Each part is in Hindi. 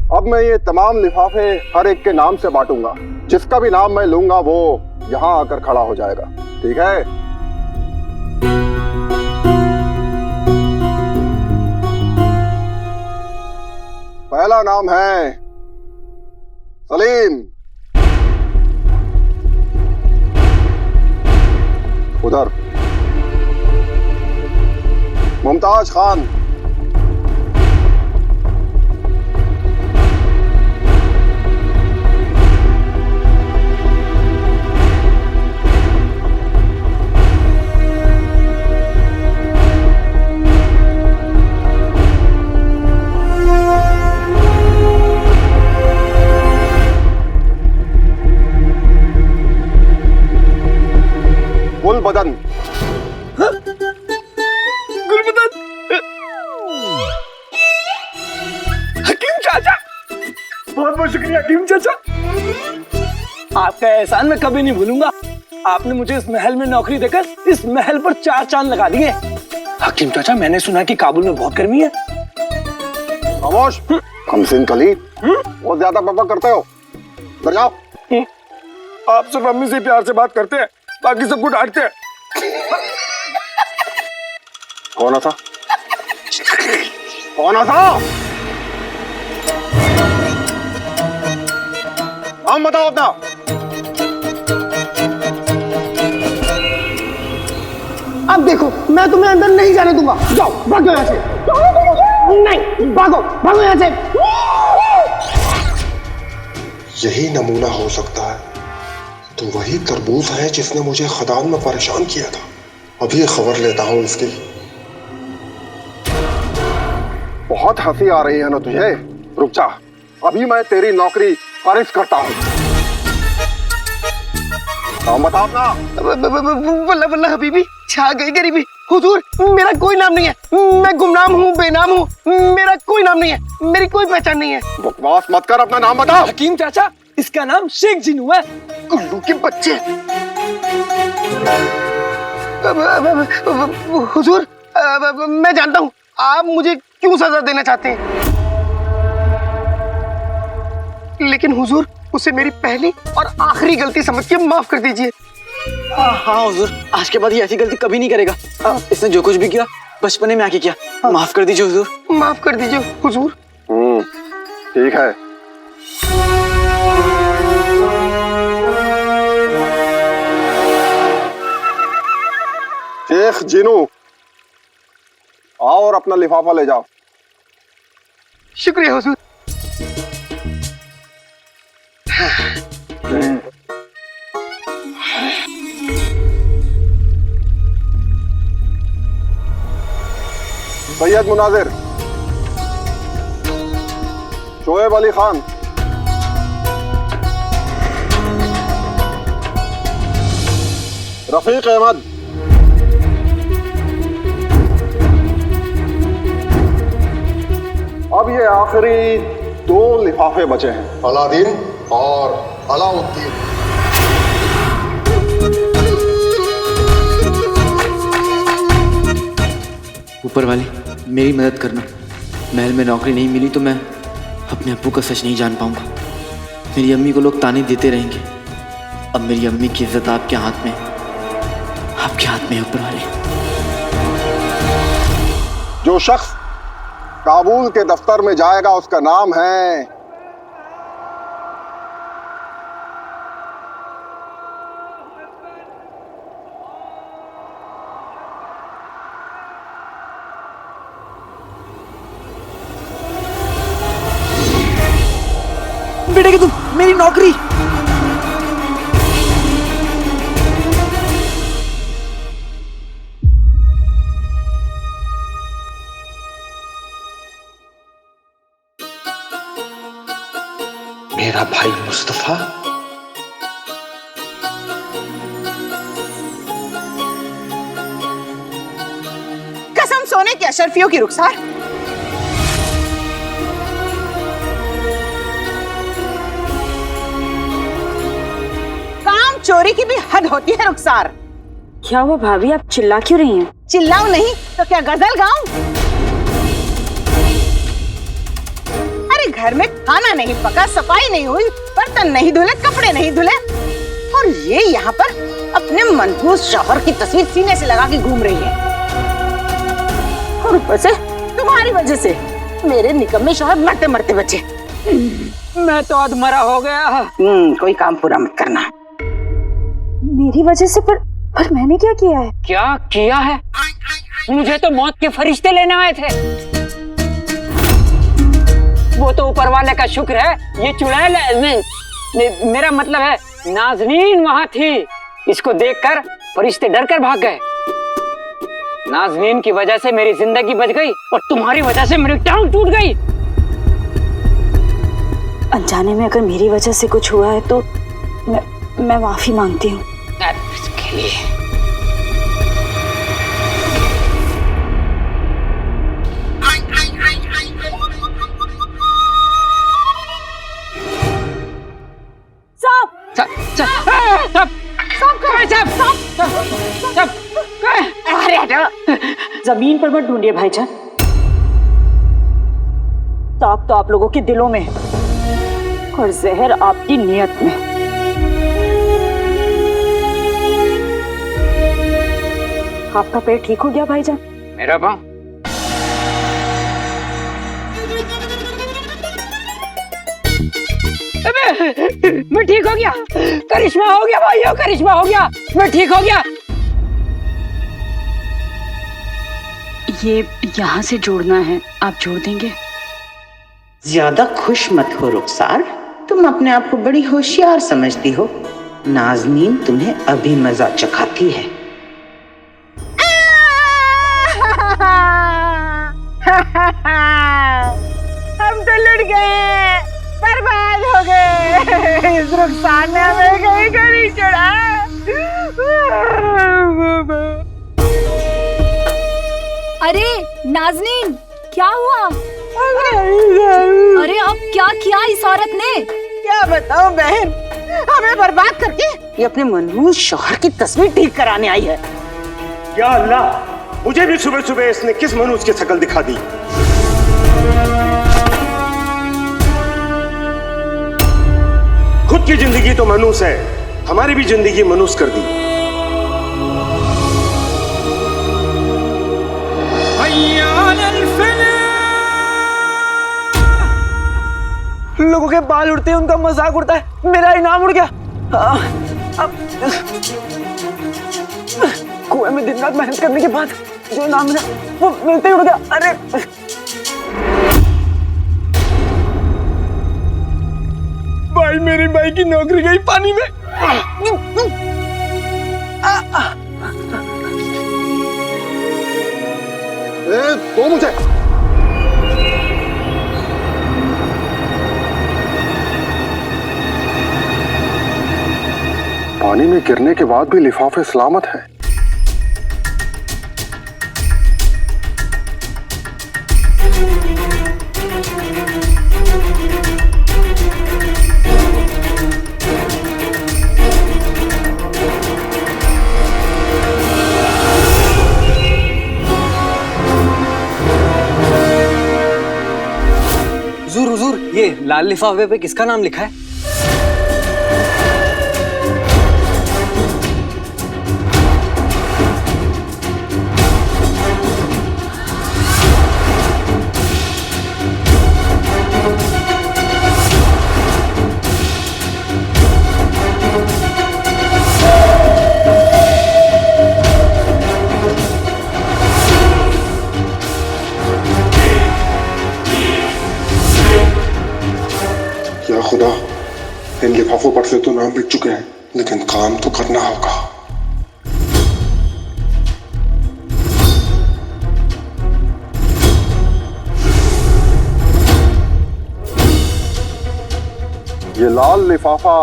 अब मैं ये तमाम लिफाफे हर एक के नाम से बांटूंगा। जिसका भी नाम मैं लूंगा वो यहाँ आकर खड़ा हो जाएगा, ठीक है? पहला नाम है सलीम। उधर मुमताज खान। गुलबदन। गुलबदन। हकीम चाचा, बहुत बहुत शुक्रिया हकीम चाचा। आपका एहसान मैं कभी नहीं भूलूंगा। आपने मुझे इस महल में नौकरी देकर इस महल पर 4 चांद लगा दिए। हकीम चाचा, मैंने सुना कि काबुल में बहुत गर्मी है। खामोश, कमसिन कली, बहुत ज्यादा बकबक करते हो। इधर जाओ। आप सिर्फ अम्मी से प्यार से बात करते हैं, बाकी सबको डांटते हैं। कौन था? कौन था? हम बताओ अपना। अब देखो, मैं तुम्हें अंदर नहीं जाने दूंगा। जाओ, भागो यहाँ से। नहीं, भागो, भागो यहाँ से। यही नमूना हो सकता है तो वही तरबूज है जिसने मुझे खदान में परेशान किया था। अभी खबर लेता हूँ इसकी। बहुत हंसी आ रही है ना तुझे? रुक जा, अभी मैं तेरी नौकरी खारिज करता हूँ। नाम बता अपना। वल्ला वल्ला हबीबी, छा गई गरीबी। हुजूर, मेरा कोई नाम नहीं है। मैं गुमनाम हूँ, बेनाम हूँ। मेरा कोई नाम नहीं है, मेरी कोई पहचान नहीं है। बकवास मत कर, अपना नाम बता। हकीम चाचा, इसका नाम शेख जिनू है। उल्लू के बच्चे। हुजूर, मैं जानता हूँ आप मुझे क्यों सजा देना चाहते हैं, लेकिन हुजूर, उसे मेरी पहली और आखिरी गलती समझ के माफ कर दीजिए। हाँ हुजूर, आज के बाद ये ऐसी गलती कभी नहीं करेगा। इसने जो कुछ भी किया बचपने में आके किया। माफ कर दीजिए हुजूर। माफ कर दीजिए हुजूर। ठीक है। शेख जिनू, आओ और अपना लिफाफा ले जाओ। शुक्रिया हुजूर। सैयद मुनाजिर, शोएब अली खान, रफीक अहमद, अब ये आखिरी 2 लिफाफे बचे हैं। अलादीन और अलाउद्दीन। ऊपर वाले, मेरी मदद करना। महल में नौकरी नहीं मिली तो मैं अपने अब्बू का सच नहीं जान पाऊंगा। मेरी अम्मी को लोग ताने देते रहेंगे। अब मेरी अम्मी की इज्जत आपके हाथ में, आपके हाथ में है ऊपर वाले। जो शख्स काबुल के दफ्तर में जाएगा उसका नाम है बेटे, तुम मेरी नौकरी। मेरा भाई मुस्तफा कसम सोने की अशरफियों की रुखसार। काम चोरी की भी हद होती है रुखसार। क्या हुआ भाभी, आप चिल्ला क्यों रही हैं? चिल्लाऊं नहीं तो क्या गजल गाऊं? अरे घर में खाना नहीं पका, सफाई नहीं हुई, बर्तन नहीं धुले, कपड़े नहीं धुले, और ये यहाँ पर अपने मनहूस शौहर की तस्वीर सीने से लगा के घूम रही है। और ऊपर से तुम्हारी वजह से मेरे निकम्मे शौहर मरते मरते बचे। मैं तो अधमरा हो गया। कोई काम पूरा मत करना। मेरी वजह से? पर मैंने क्या किया है? क्या किया है? मुझे तो मौत के फरिश्ते लेने आए थे। वो तो ऊपर वाले का शुक्र है, ये चुड़ैल मेरा मतलब है नाज़नीन वहां थी। इसको देखकर फरिश्ते डर कर भाग गए। नाज़नीन की वजह से मेरी जिंदगी बच गई और तुम्हारी वजह से मेरी टांग टूट गई। अनजाने में अगर मेरी वजह से कुछ हुआ है तो मैं माफी मांगती हूँ। इसके लिए अरे हटो, जमीन पर मत ढूंढिए भाईजान। सांप तो आप लोगों के दिलों में है और जहर आपकी नियत में। आपका पेट ठीक हो गया भाईजान? मेरा पाँव? मैं ठीक हो गया। करिश्मा हो गया भाइयों, करिश्मा हो गया। मैं ठीक हो गया। ये यहाँ से जोड़ना है, आप जोड़ देंगे? ज्यादा खुश मत हो रुखसार, तुम अपने आप को बड़ी होशियार समझती हो। नाज़नीन तुम्हें अभी मजा चखाती है। हम तो लुट गए, बर्बाद हो गए। इस रुखसार ने हमें कहीं कहीं चढ़ा। अरे नाज़नीन, क्या हुआ? अरे अब क्या किया इस औरत ने? क्या बताऊं बहन, हमें बर्बाद करके ये अपने मनहूस शौहर की तस्वीर ठीक कराने आई है। या अल्लाह, मुझे भी सुबह सुबह इसने किस मनूस की शक्ल दिखा दी। खुद की जिंदगी तो मनूस है, हमारी भी जिंदगी मनूस कर दी। लोगों के बाल उड़ते हैं, उनका मजाक उड़ता है, मेरा इनाम उड़ गया। अब कुएं में दिन रात मेहनत करने के बाद जो इनाम मिला वो मिलते ही उड़ गया। अरे भाई, मेरी भाई की नौकरी गई पानी में। दो मुझे। पानी में गिरने के बाद भी लिफाफे सलामत हैं। हुजूर, ये लाल लिफाफे पे किसका नाम लिखा है? खुदा, इन लिफाफों पर से तो नाम मिट चुके हैं, लेकिन काम तो करना होगा। ये लाल लिफाफा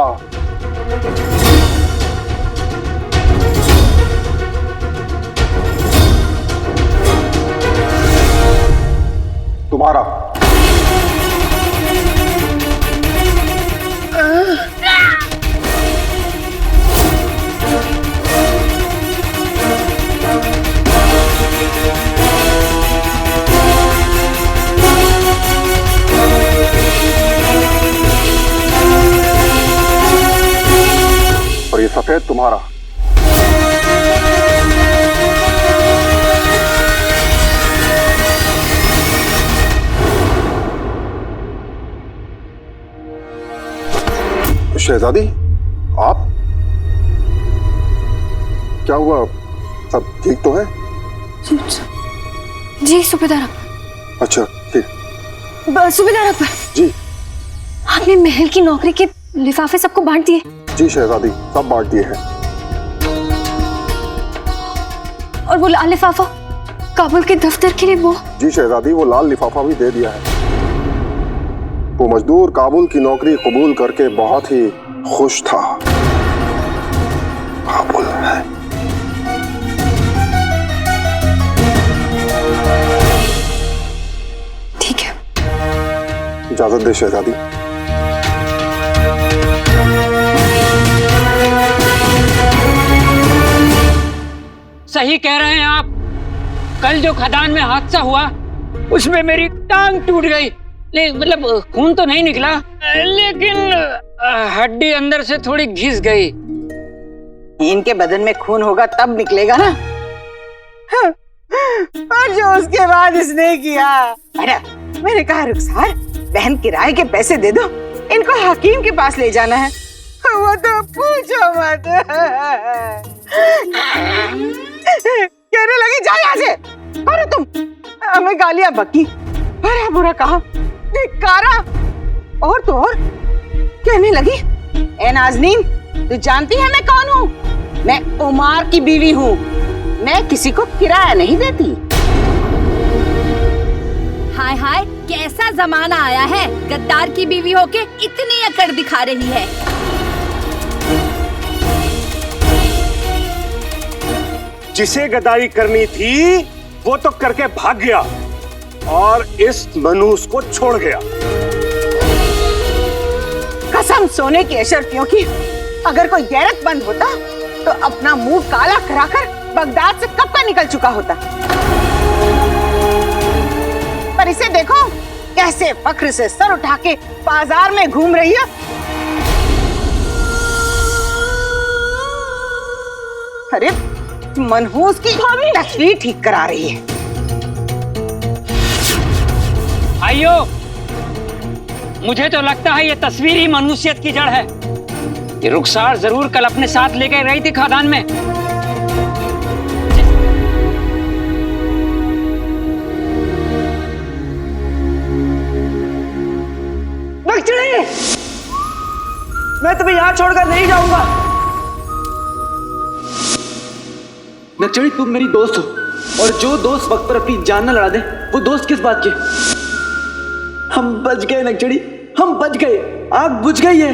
तुम्हारा। तुम्हारा। शहजादी, आप? क्या हुआ? सब ठीक तो है? जी सूबेदार अकबर। अच्छा ठीक। सूबेदार अकबर जी। आपने महल की नौकरी के लिफाफे सबको बांट दिए? जी शहजादी, सब बांट दिए हैं। और वो लाल लिफाफा काबुल के दफ्तर के लिए? वो जी शहजादी, वो लाल लिफाफा भी दे दिया है। वो मजदूर काबुल की नौकरी कबूल करके बहुत ही खुश था। काबुल है। ठीक है, इजाजत दे शहजादी। सही कह रहे हैं आप। कल जो खदान में हादसा हुआ उसमें मेरी टांग टूट गई। मतलब खून तो नहीं निकला, लेकिन हड्डी अंदर से थोड़ी घिस गई। इनके बदन में खून होगा तब निकलेगा ना। और जो उसके बाद इसने किया। अरे मैंने कहा रुखसार, बहन किराए के पैसे दे दो, इनको हकीम के पास ले जाना है। वो तो पूछो मत। कहने लगी जा यहाँ से। अरे तुम हमें गालियां बकी, भरा बुरा कहा, धिक्कारा। और तो और कहने लगी, ए नाज़नीन, तू जानती है मैं कौन हूँ? मैं उमार की बीवी हूँ। मैं किसी को किराया नहीं देती। हाय हाय, कैसा जमाना आया है, गद्दार की बीवी होके इतनी अकड़ दिखा रही है। जिसे गद्दारी करनी थी वो तो करके भाग गया और इस मनूस को छोड़ गया। कसम सोने की अशरफियों की, अगर कोई गैरतमंद होता तो अपना मुंह काला कराकर बगदाद से कब का निकल चुका होता। पर इसे देखो कैसे फख्र से सर उठा के बाजार में घूम रही है। अरे मनहूस की तस्वीर ठीक करा रही है। आइयो, मुझे तो लगता है ये तस्वीर ही मनुष्यत की जड़ है। ये रुखसार जरूर कल अपने साथ लेकर रही थी खदान में। नक्चड़ी, मैं तुम्हें यहाँ छोड़कर नहीं जाऊंगा। नक्चड़ी, तुम मेरी दोस्त हो, और जो दोस्त वक्त पर अपनी जान न लड़ा दे वो दोस्त किस बात के। हम बच गए नक्चड़ी, हम बच गए। आग बुझ गई है।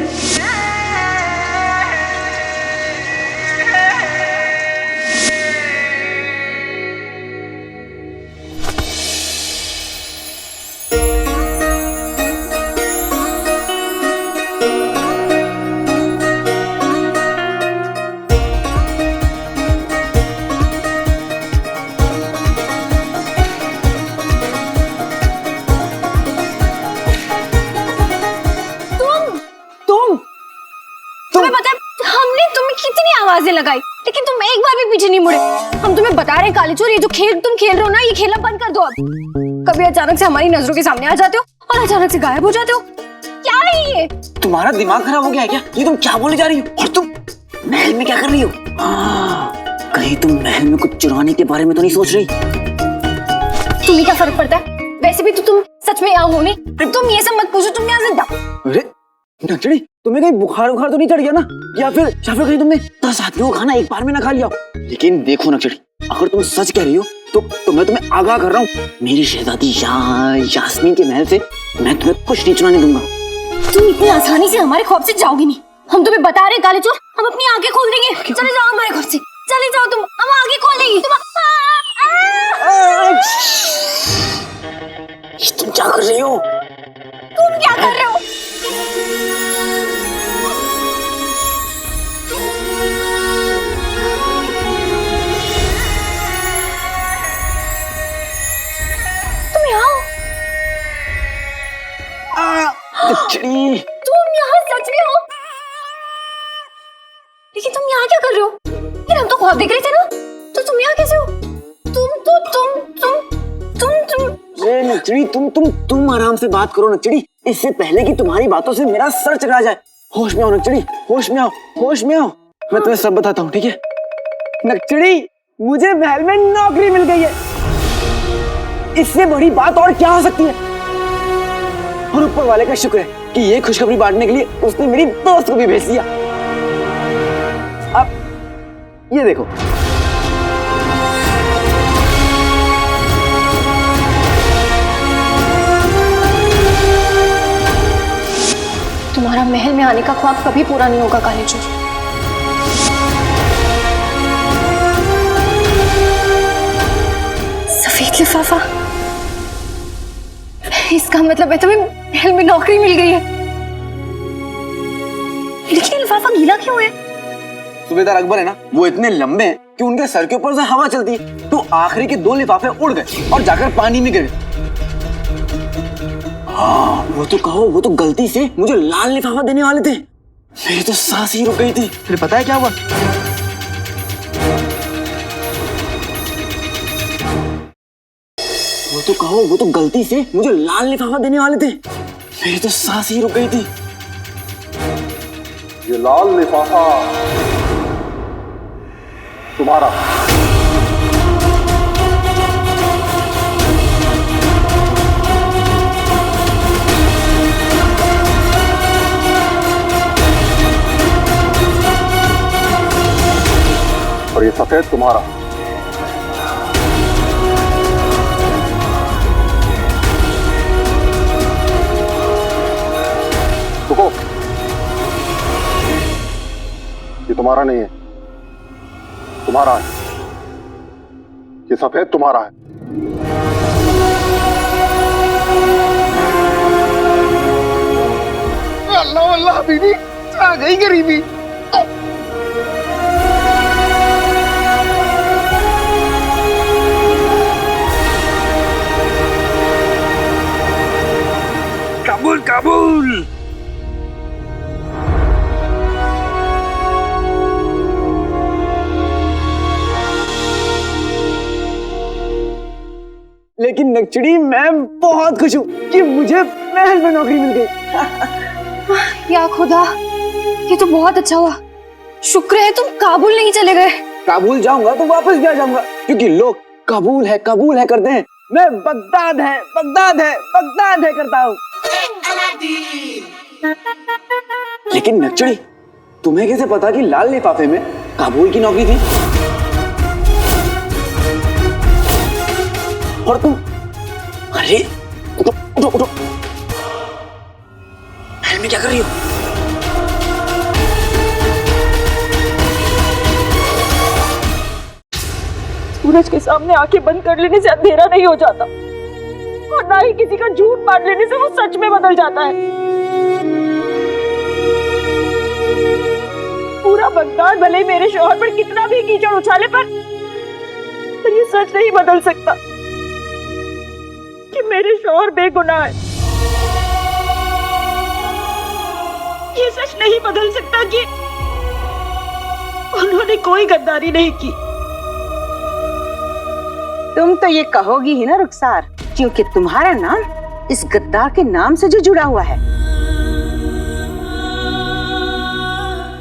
आवाजें लगाई, लेकिन तुम एक बार भी पीछे नहीं मुड़े। हम तुम्हें बता रहे हैं काले चोर, ये जो खेल तुम खेल रहे हो ना, ये खेलना बंद कर दो अब। कभी अचानक से हमारी नजरों के सामने आ जाते हो और अचानक से गायब हो जाते हो। क्या है ये? तुम्हारा दिमाग खराब हो गया है क्या? ये तुम क्या बोले जा रही हो? और तुम महल में क्या कर रही हो? कहीं तुम महल में कुछ चुराने के बारे में तो नहीं सोच रही? तुम्हें क्या फर्क पड़ता है? वैसे भी तो तुम सच में यहाँ हो नहीं। तुम ये सब मत पूछो, तुम यहाँ से जाओ। अरे नक्चड़ी, तुम्हें कहीं बुखार तो नहीं चढ़ गया ना? या फिर कहीं तुमने 10 आदमियों का खाना एक बार में ना खा लिया? लेकिन देखो नक्चड़ी, अगर तुम सच कह रही हो तो मैं तुम्हें आगाह कर रहा हूँ, मेरी शहजादी यास्मीन के महल से मैं तुम्हें कुछ नहीं चुराने दूंगा। तुम इतनी आसानी से हमारे खौफ से जाओगी नहीं। हम तुम्हें बता रहे काले चोर, हम अपनी आंखें खोल देंगे। चले जाओ हमारे खौफ से, चले जाओ तुम, हम आंखें खोल देंगे। तुम क्या कर रही हो? तुम क्या कर रहे हो? तुम यहाँ तुम यहाँ सच में हो? लेकिन तुम यहाँ क्या कर रहे हो? यार हम तो ख्वाब देख रहे थे ना, तो तुम यहाँ कैसे हो? नचड़ी, तुम आराम से बात करो नचड़ी, इससे पहले कि तुम्हारी बातों से मेरा सर चकरा जाए। होश में आओ नचड़ी, होश में आओ, होश में आओ। मैं तुम्हें सब बताता हूँ, ठीक है? नचड़ी, मुझे महल में नौकरी मिल गई है। इससे बड़ी बात और क्या हो सकती है? और ऊपर वाले का शुक्र है कि ये खुशखबरी बांटने के लिए उसने मेरी दोस्त को भी भेज दिया। अब ये देखो, तुम्हारा महल में आने का ख्वाब कभी पूरा नहीं होगा काले चोर। सफेद लिफाफा, इसका मतलब है तुम्हें महल में नौकरी मिल गई है। लेकिन लिफाफा गीला क्यों है? सूबेदार अकबर है ना, वो इतने लंबे हैं कि उनके सर के ऊपर से हवा चलती है, तो आखिरी के 2 लिफाफे उड़ गए और जाकर पानी में गिर गए। हाँ, वो तो कहो, वो तो गलती से मुझे लाल लिफाफा देने वाले थे। मेरी तो सांस ही रुक गई थी। फिर पता है क्या हुआ? वो तो कहो, वो तो गलती से मुझे लाल लिफाफा देने वाले थे। मेरी तो सांस ही रुक गई थी। ये लाल लिफाफा तुम्हारा। और ये सफेद तुम्हारा। रुको, ये तुम्हारा नहीं है, तुम्हारा है। ये सफेद तुम्हारा है। अल्लाह अल्लाह बीबी, आ गई गरीबी। काबुल काबुल। लेकिन नक्चड़ी, मैं बहुत खुश हूँ कि मुझे महल में नौकरी मिल गई। या खुदा, ये तो बहुत अच्छा हुआ। शुक्र है तुम काबुल नहीं चले गए। काबुल जाऊंगा तो वापस भी आ जाऊंगा, क्योंकि लोग काबुल है करते हैं। मैं बगदाद है करता हूँ। लेकिन नक्चड़ी, तुम्हें कैसे पता कि लाल लिफाफे में काबुल की नौकरी थी? और तुम, अरे उठो, महल में क्या कर रही हो? सूरज के सामने आंखें बंद कर लेने से अंधेरा नहीं हो जाता, और ना ही किसी का झूठ मान लेने से वो सच में बदल जाता है। पूरा बगदाद भले ही मेरे शौहर पर कितना भी कीचड़ उछाले, पर ये सच नहीं बदल सकता कि मेरे शौहर बेगुनाह है। ये सच नहीं बदल सकता कि उन्होंने कोई गद्दारी नहीं की। तुम तो ये कहोगी ही ना रुखसार, क्योंकि तुम्हारा नाम इस गद्दार के नाम से जो जुड़ा हुआ है।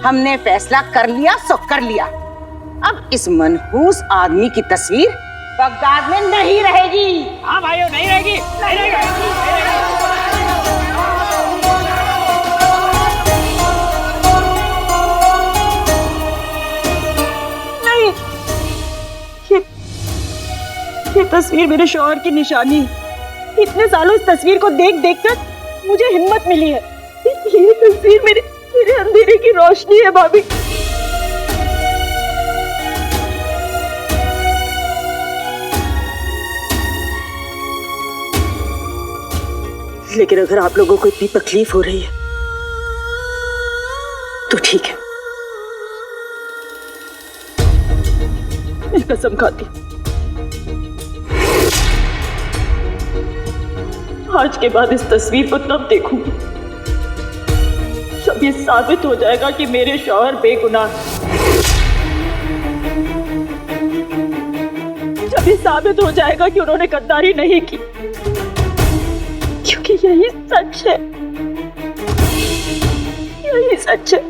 हमने फैसला कर लिया सो कर लिया। अब इस मनहूस आदमी की तस्वीर बगदाद में नहीं रहेगी। हाँ भाइयों, नहीं रहेगी। नहीं, ये तस्वीर मेरे शौहर की निशानी है। इतने सालों इस तस्वीर को देख देख कर मुझे हिम्मत मिली है। ये तस्वीर मेरे अंधेरे की रोशनी है भाभी। लेकिन अगर आप लोगों को इतनी तकलीफ हो रही है तो ठीक है, मैं कसम खाती हूं, आज के बाद इस तस्वीर को तब देखूंगी जब ये साबित हो जाएगा कि मेरे शौहर बेगुनाह हैं। जब ये साबित हो जाएगा कि उन्होंने गद्दारी नहीं की, क्योंकि यही सच है, यही सच है।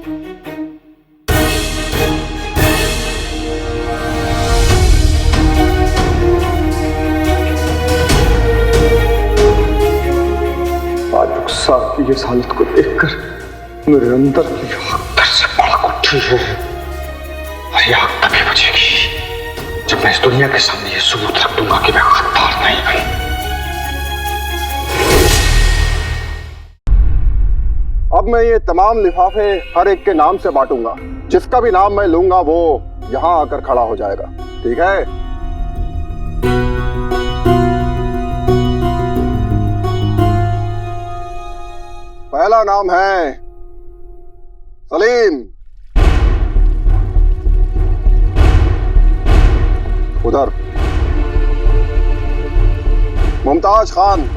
फारूक साहब की इस हालत को देखकर मेरे अंदर की आग फिर से भड़क उठी है। और ये आग तभी बुझेगी जब मैं इस दुनिया के सामने ये सबूत रख दूंगा कि मैं गद्दार नहीं हूं। अब मैं ये तमाम लिफाफे हर एक के नाम से बांटूंगा। जिसका भी नाम मैं लूंगा वो यहां आकर खड़ा हो जाएगा, ठीक है? पहला नाम है सलीम, उधर मुमताज खान,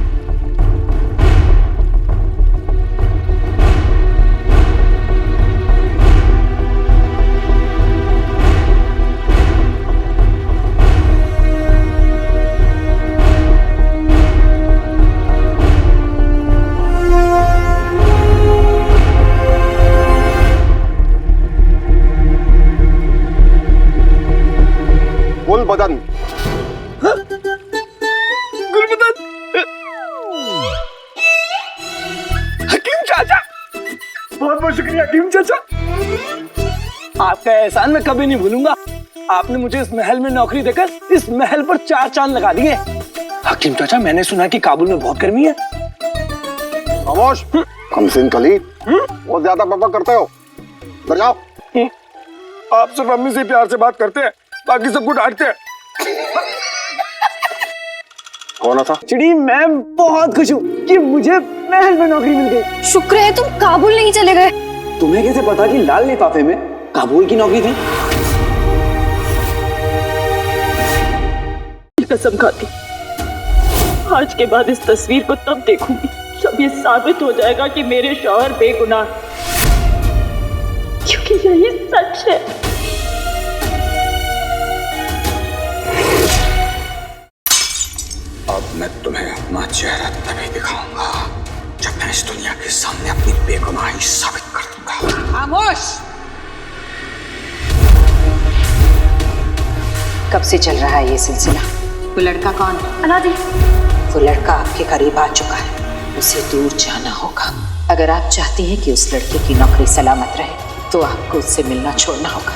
गुलबदन, गुलबदन, हकीम चाचा, बहुत बहुत शुक्रिया हकीम चाचा। आपका एहसान मैं कभी नहीं भूलूंगा। आपने मुझे इस महल में नौकरी देकर इस महल पर 4 चांद लगा दिए। हकीम चाचा, मैंने सुना कि काबुल में बहुत गर्मी है। खामोश, कमसिन कली, बहुत ज्यादा बकबक करते हो। इधर जाओ। आप सिर्फ अम्मी से प्यार से बात करते हैं, बाकी सबको डांटते हैं। कौन था? चिड़ी, मैं बहुत खुश हूँ कि मुझे महल में नौकरी मिल गई। शुक्र है तुम काबुल नहीं चले गए। तुम्हें कैसे पता कि लाल लिफाफे में काबुल की नौकरी थी? कसम खाती, आज के बाद इस तस्वीर को तब देखूंगी जब ये साबित हो जाएगा कि मेरे शौहर बेगुनाह, क्योंकि यही सच है। अब मैं तुम्हें अपना चेहरा तभी दिखाऊंगा जब मैं इस दुनिया के सामने अपनी बेगुनाही साबित कर दूंगा। खामोश! कब से चल रहा है ये सिलसिला? वो लड़का कौन? अनादि। वो लड़का आपके करीब आ चुका है, उसे दूर जाना होगा। अगर आप चाहती हैं कि उस लड़के की नौकरी सलामत रहे तो आपको उससे मिलना छोड़ना होगा।